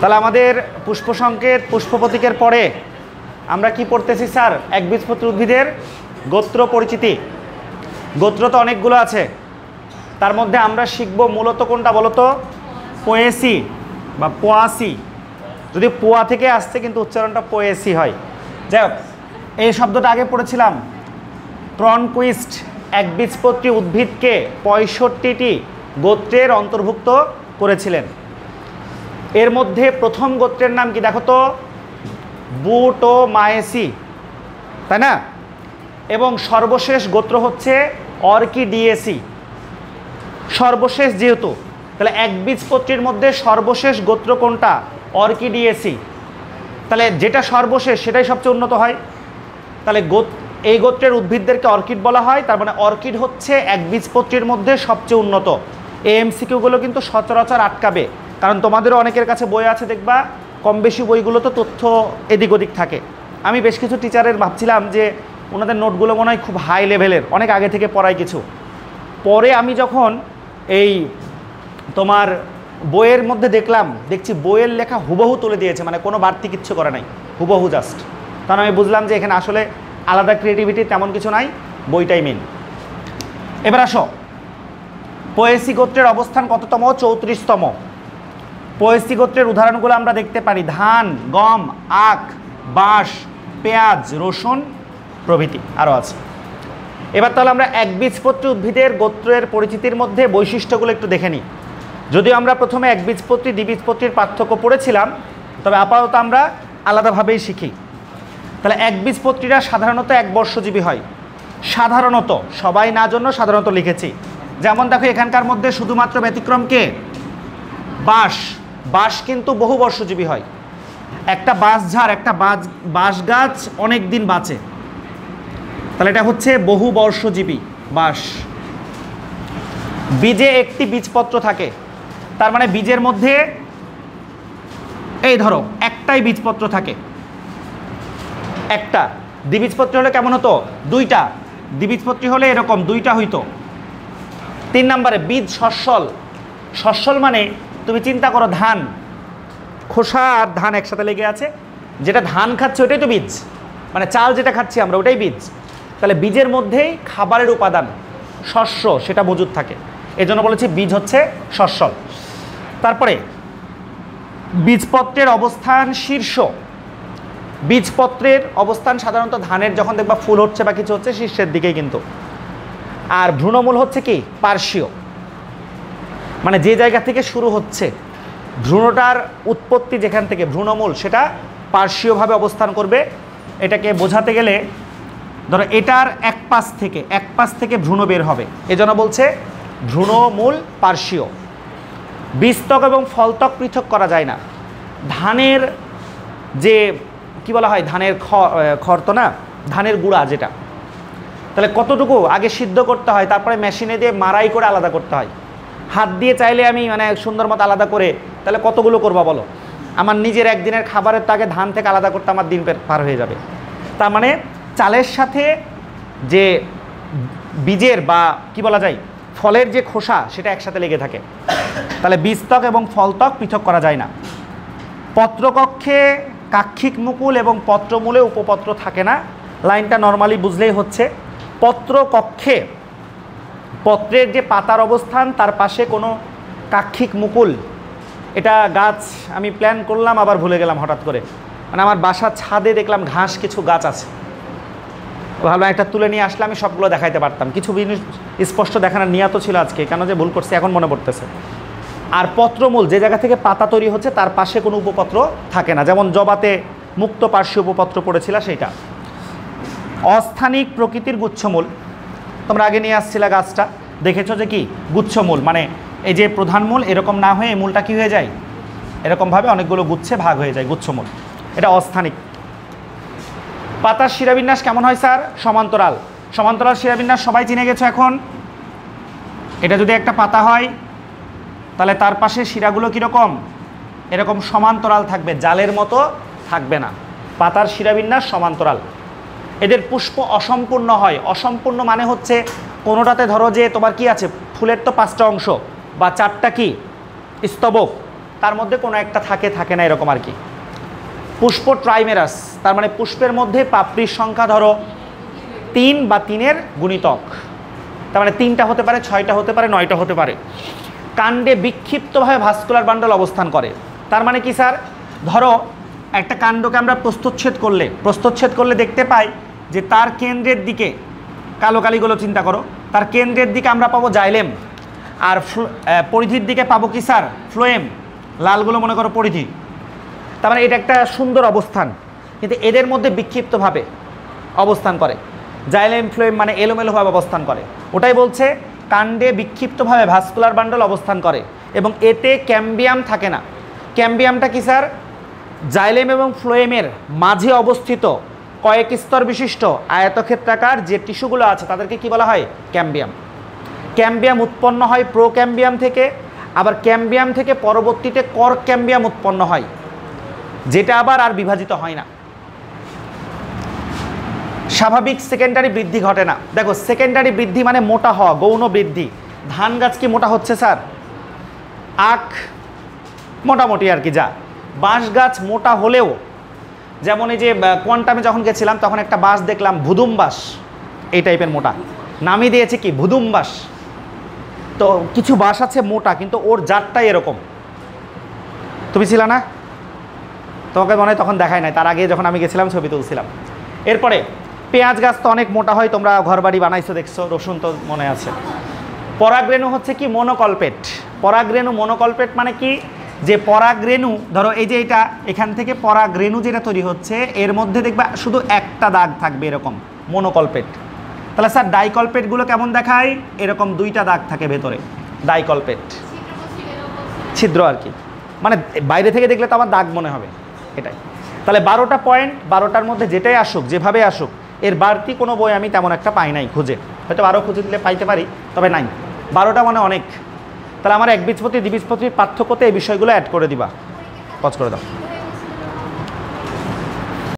তাহলে আমাদের পুষ্প সংকেত পুষ্প প্রতীকের পরে আমরা কি পড়তেছি স্যার? একবীজপত্রী উদ্ভিদের গোত্র পরিচিতি। গোত্র তো অনেকগুলো আছে, তার মধ্যে আমরা শিখব মূলত কোনটা বলতো? পোয়েসি বা পোয়াসি। যদি পোয়া থেকে আসছে কিন্তু উচ্চারণটা পোয়েসি হয়। যাই হোক, এই শব্দটা আগে পড়েছিলাম। ক্রনকুইস্ট একবীজপত্রী উদ্ভিদকে 65টি গোত্রের অন্তর্ভুক্ত করেছিলেন। এর মধ্যে প্রথম গোত্রের নাম কি দেখো তো? বুটোমায়েসি, তাই না? এবং সর্বশেষ গোত্র হচ্ছে অর্কিডিয়েসি। সর্বশেষ যেহেতু, তাহলে একবীজপত্রীর মধ্যে সর্বশেষ গোত্র কোনটা? অর্কিডিয়েসি। তাহলে যেটা সর্বশেষ সেটাই সবচেয়ে উন্নত হয়। তাহলে এই গোত্রের উদ্ভিদদেরকে অর্কিড বলা হয়। তার মানে অর্কিড হচ্ছে একবীজপত্রীর মধ্যে সবচেয়ে উন্নত। এই এমসিকিউগুলো কিন্তু সচরাচর আটকাবে, কারণ তোমাদেরও অনেকের কাছে বই আছে, দেখবা কম বেশি বইগুলো তো তথ্য এদিক ওদিক থাকে। আমি বেশ কিছু টিচারের ভাবছিলাম যে ওনাদের নোটগুলো মনে হয় খুব হাই লেভেলের, অনেক আগে থেকে পড়াই কিছু। পরে আমি যখন এই তোমার বইয়ের মধ্যে দেখছি বইয়ের লেখা হুবহু তুলে দিয়েছে, মানে কোনো বাড়তি কিচ্ছু করে নাই, হুবহু জাস্ট। তখন আমি বুঝলাম যে এখানে আসলে আলাদা ক্রিয়েটিভিটি তেমন কিছু নাই, বইটাই মেন। এবার আসো, পোয়েসি গোত্রের অবস্থান কততম? 34তম। পোয়েসি গোত্রের উদাহরণগুলো আমরা দেখতে পারি: ধান, গম, আখ, বাঁশ, পেঁয়াজ, রসুন প্রভৃতি আরও আছে। এবার তাহলে আমরা একবীজপত্রী উদ্ভিদের গোত্রের পরিচিতির মধ্যে বৈশিষ্ট্যগুলো একটু দেখে নিই। যদিও আমরা প্রথমে একবীজপত্রী দ্বিবীজপত্রীর পার্থক্য পড়েছিলাম, তবে আপাতত আমরা আলাদাভাবেই শিখি। তাহলে একবীজপত্রীরা সাধারণত একবর্ষজীবী হয়। সাধারণত, সবাই না জন্য সাধারণত লিখেছি। যেমন দেখো এখানকার মধ্যে শুধুমাত্র ব্যতিক্রম কে? বাঁশ। বাঁশ কিন্তু বহুবর্ষজীবী হয়। একটা বাঁশঝাড়, একটা বাঁশ গাছ অনেক দিন বাঁচে, তাহলে এটা হচ্ছে বহুবর্ষজীবী বাঁশ। বীজে একটি বীজপত্র থাকে, তার মানে বীজের মধ্যে এই ধরো একটাই বীজপত্র থাকে, একটা। দ্বিবীজপত্রী হলে কেমন হতো? দুইটা। দ্বিবীজপত্রী হলে এরকম দুইটা হইতো। 3 নম্বরে বীজ সস্বল। সস্বল মানে তুমি চিন্তা করো, ধান, খোসা আর ধান একসাথে লেগে আছে, যেটা ধান খাচ্ছে ওটাই তো বীজ, মানে চাল যেটা খাচ্ছি আমরা ওটাই বীজ। তাহলে বীজের মধ্যেই খাবারের উপাদান শস্য সেটা মজুদ থাকে, এজন্য বলেছি বীজ হচ্ছে সস্বল। তারপরে বীজপত্রের অবস্থান শীর্ষ। বীজপত্রের অবস্থান সাধারণত ধানের যখন দেখবা ফুল হচ্ছে বা কিছু হচ্ছে শীর্ষের দিকেই কিন্তু। আর ভ্রূণমূল হচ্ছে কি? পার্শ্বীয়, মানে যে জায়গা থেকে শুরু হচ্ছে ভ্রূণটার উৎপত্তি যেখান থেকে, ভ্রূণমূল সেটা পার্শ্বীয়ভাবে অবস্থান করবে। এটাকে বোঝাতে গেলে ধরো এটার এক পাশ থেকে ভ্রূণ বের হবে, এজন্য বলছে ভ্রূণমূল পার্শ্বীয়। বীজত্বক এবং ফলত্বক পৃথক করা যায় না। ধানের যে কি বলা হয়, ধানের খড় তো না, ধানের গুঁড়া যেটা, তাহলে কতটুকু আগে সিদ্ধ করতে হয়, তারপরে মেশিনে দিয়ে মাড়াই করে আলাদা করতে হয়। হাত দিয়ে চাইলে আমি মানে সুন্দর মতো আলাদা করে তাহলে কতগুলো করবা বলো? আমার নিজের একদিনের খাবারের তো আগে ধান থেকে আলাদা করতে আমার দিন পার হয়ে যাবে। তার মানে চালের সাথে যে বীজের বা কি বলা যায় ফলের যে খোসা সেটা একসাথে লেগে থাকে, তাহলে বীজত্বক এবং ফলত্বক পৃথক করা যায় না। পত্রকক্ষে কাক্ষিক মুকুল এবং পত্রমূলে উপপত্র থাকে না। লাইনটা নর্মালি বুঝলেই হচ্ছে, পত্রকক্ষে পত্রের যে পাতার অবস্থান তার পাশে কোনো কাক্ষিক মুকুল, এটা গাছ আমি প্ল্যান করলাম আবার ভুলে গেলাম হঠাৎ করে, মানে আমার বাসার ছাদে দেখলাম ঘাস কিছু গাছ আছে, ভাবলাম একটা তুলে নিয়ে আসলে আমি সবগুলো দেখাইতে পারতাম। কিছু জিনিস স্পষ্ট দেখানোর নিয়ত ছিল আজকে, কেন যে ভুল করছে এখন মনে পড়তেছে। আর পত্রমূল যে জায়গা থেকে পাতা তৈরি হচ্ছে তার পাশে কোনো উপপত্র থাকে না, যেমন জবাতে মুক্ত পার্শ্বীয় উপপত্র পড়েছিল সেইটা। অস্থানিক প্রকৃতির গুচ্ছমূল, তোমরা আগে নিয়ে আসছিলা গাছটা, দেখেছো যে কি গুচ্ছমূল, মানে এই যে প্রধান মূল এরকম না হয়ে এই মূলটা কী হয়ে যায়, এরকমভাবে অনেকগুলো গুচ্ছে ভাগ হয়ে যায়, গুচ্ছমূল। এটা অস্থানিক। পাতার শিরাবিন্যাস কেমন হয় স্যার? সমান্তরাল। সমান্তরাল শিরাবিন্যাস সবাই চিনে গেছো এখন। এটা যদি একটা পাতা হয় তাহলে তার পাশে শিরাগুলো কীরকম? এরকম সমান্তরাল থাকবে, জালের মতো থাকবে না। পাতার শিরাবিন্যাস সমান্তরাল। এদের পুষ্প অসম্পূর্ণ হয়। অসম্পূর্ণ মানে হচ্ছে কোনোটাতে ধরো যে তোমার কি আছে, ফুলের তো 5টা অংশ বা 4টা কি স্তবক, তার মধ্যে কোনো একটা থাকে থাকে না এরকম আর কি। পুষ্প ট্রাইমেরাস, তার মানে পুষ্পের মধ্যে পাপড়ির সংখ্যা ধরো 3 বা 3-এর গুণিতক, তার মানে 3টা হতে পারে, 6টা হতে পারে, 9টা হতে পারে। কাণ্ডে বিক্ষিপ্তভাবে ভাস্কুলার বান্ডল অবস্থান করে, তার মানে কি স্যার, ধরো একটা কাণ্ডকে আমরা প্রস্থচ্ছেদ করলে দেখতে পাই যে তার কেন্দ্রের দিকে, কালো কালিগুলো চিন্তা করো, তার কেন্দ্রের দিকে আমরা পাবো জাইলেম, আর পরিধির দিকে পাবো কি স্যার, ফ্লোয়েম, লালগুলো মনে করো পরিধি। তার মানে এটা একটা সুন্দর অবস্থান, কিন্তু এদের মধ্যে বিক্ষিপ্তভাবে অবস্থান করে। জাইলেম ফ্লোয়েম মানে এলোমেলোভাবে অবস্থান করে, ওটাই বলছে কাণ্ডে বিক্ষিপ্তভাবে ভাস্কুলার বান্ডল অবস্থান করে এবং এতে ক্যাম্বিয়াম থাকে না। ক্যাম্বিয়ামটা কি স্যার, জাইলেম এবং ফ্লোয়েমের মাঝে অবস্থিত কয়েক স্তর বিশিষ্ট আয়তক্ষেত্রাকার যে টিস্যুগুলো আছে তাদেরকে কি বলা হয়, ক্যাম্বিয়াম। ক্যাম্বিয়াম উৎপন্ন হয় প্রোক্যাম্বিয়াম থেকে, আবার ক্যাম্বিয়াম থেকে পরবর্তীতে কর্ক ক্যাম্বিয়াম উৎপন্ন হয়, যেটা আবার আর বিভাজিত হয় না। স্বাভাবিক সেকেন্ডারি বৃদ্ধি ঘটে না। দেখো সেকেন্ডারি বৃদ্ধি মানে মোটা হওয়া, গৌণ বৃদ্ধি। ধান গাছ কি মোটা হচ্ছে স্যার, আখ মোটামুটি আর কি যা। বাঁশ গাছ মোটা হলেও, যেমন এই যে কোয়ান্টামে যখন গেছিলাম তখন একটা বাঁশ দেখলাম ভুদুম বাঁশ, এই টাইপের মোটা, নামই দিয়েছে কি ভুদুম বাঁশ। তো কিছু বাঁশ আছে মোটা কিন্তু ওর জাতটাই এরকম। তুমি ছিল না, তোমাকে মনে হয় তখন দেখায় নাই, তার আগে যখন আমি গেছিলাম ছবি তুলছিলাম। এরপরে পেঁয়াজ গাছ তো অনেক মোটা হয়, তোমরা ঘরবাড়ি বানাইছো দেখছো, রসুন তো মনে আছে। পরাগরেণু হচ্ছে কি মনোকল্পেট। পরাগরেণু মনোকল্পেট মানে কি, যে পরাগরেণু ধরো এই যে এটা, এখান থেকে পরাগরেণু যেটা তৈরি হচ্ছে এর মধ্যে দেখবা শুধু একটা দাগ থাকবে এরকম, মনোকল্পেট। তাহলে স্যার ডাইকল্পেটগুলো কেমন দেখায়, এরকম 2টা দাগ থাকে ভেতরে, ডাইকল্পেট, ছিদ্র আর কি, মানে বাইরে থেকে দেখলে তো আমার দাগ মনে হবে এটাই। তাহলে 12টা পয়েন্ট, 12টার মধ্যে যেটাই আসুক, যেভাবে আসুক, এর বাড়তি কোনো বই আমি তেমন একটা পাই নাই খুঁজে, হয়তো আরও খুঁজে দিলে পাইতে পারি, তবে নাই। 12টা মানে অনেক। তাহলে আমার একবীজপত্রী দ্বিবীজপত্রীর পার্থক্যতে এই বিষয়গুলো অ্যাড করে দিবা, পজ করে দাও।